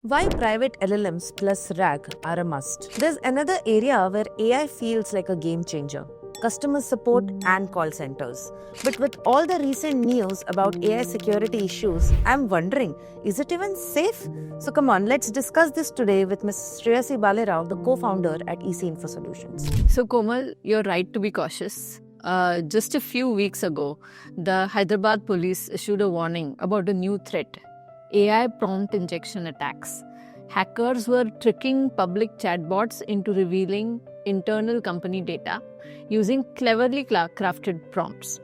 Why private LLMs plus RAG are a must? There's another area where AI feels like a game changer: customer support and call centers. But with all the recent news about AI security issues, I'm wondering, is it even safe? So come on, let's discuss this today with Ms. Shreyasi Balerao, the co-founder at EC Info Solutions. So Komal, you're right to be cautious. Just a few weeks ago, the Hyderabad police issued a warning about a new threat: AI prompt injection attacks. Hackers were tricking public chatbots into revealing internal company data using cleverly crafted prompts.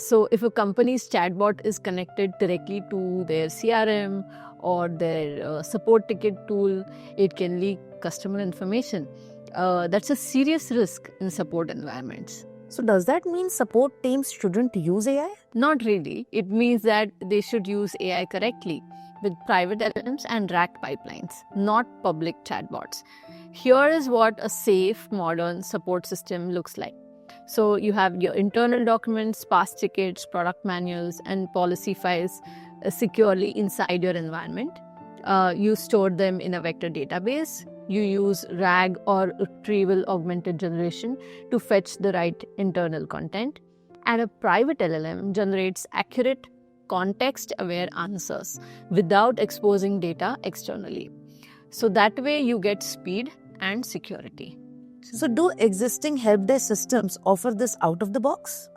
So if a company's chatbot is connected directly to their CRM or their support ticket tool, it can leak customer information. That's a serious risk in support environments. So does that mean support teams shouldn't use AI? Not really. It means that they should use AI correctly with private LLMs and RAG pipelines, not public chatbots. Here is what a safe, modern support system looks like. So you have your internal documents, past tickets, product manuals, and policy files securely inside your environment. You store them in a vector database. You use RAG or retrieval augmented generation to fetch the right internal content. And a private LLM generates accurate, context-aware answers without exposing data externally. So that way you get speed and security. So do existing help desk systems offer this out of the box?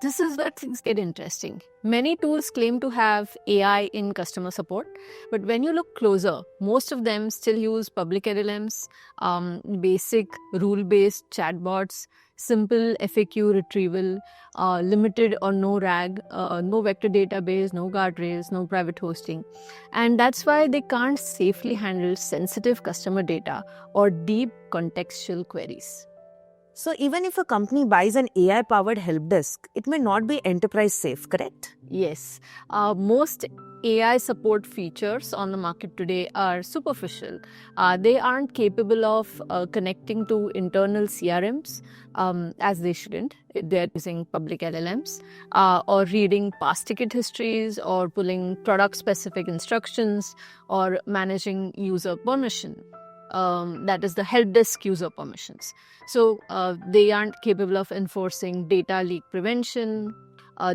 This is where things get interesting. Many tools claim to have AI in customer support, but when you look closer, most of them still use public LLMs, basic rule-based chatbots, simple FAQ retrieval, limited or no RAG, no vector database, no guardrails, no private hosting. And that's why they can't safely handle sensitive customer data or deep contextual queries. So even if a company buys an AI-powered help desk, it may not be enterprise safe, correct? Yes. Most AI support features on the market today are superficial. They aren't capable of connecting to internal CRMs as they shouldn't. They're using public LLMs or reading past ticket histories or pulling product-specific instructions or managing user permission. That is the help desk user permissions. So they aren't capable of enforcing data leak prevention.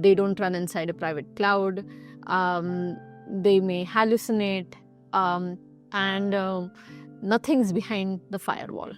They don't run inside a private cloud. They may hallucinate, and nothing's behind the firewall.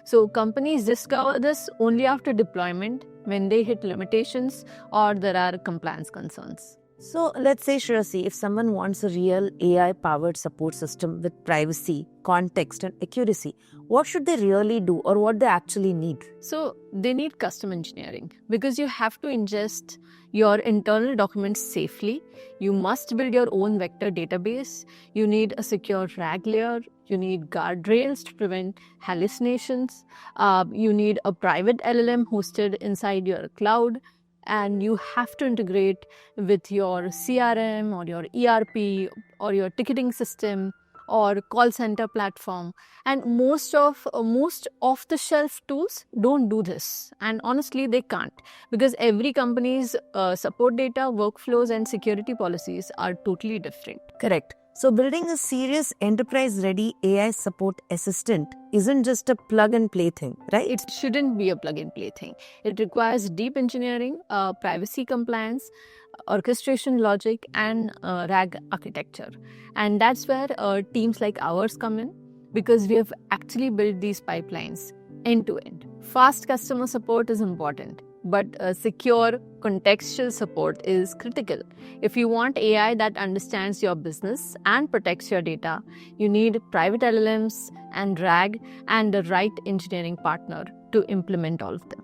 So companies discover this only after deployment, when they hit limitations or there are compliance concerns. So let's say, Shreyasi, if someone wants a real AI-powered support system with privacy, context, and accuracy, what should they really do or what they actually need? So they need custom engineering because you have to ingest your internal documents safely. You must build your own vector database. You need a secure RAG layer. You need guardrails to prevent hallucinations. You need a private LLM hosted inside your cloud. And you have to integrate with your CRM or your ERP or your ticketing system or call center platform. And most off-the-shelf tools don't do this. And honestly, they can't, because every company's support data, workflows, and security policies are totally different. Correct. So building a serious enterprise-ready AI support assistant isn't just a plug-and-play thing, right? It shouldn't be a plug-and-play thing. It requires deep engineering, privacy compliance, orchestration logic, and RAG architecture. And that's where teams like ours come in, because we have actually built these pipelines end-to-end. Fast customer support is important, but secure contextual support is critical. If you want AI that understands your business and protects your data, you need private LLMs and RAG and the right engineering partner to implement all of them.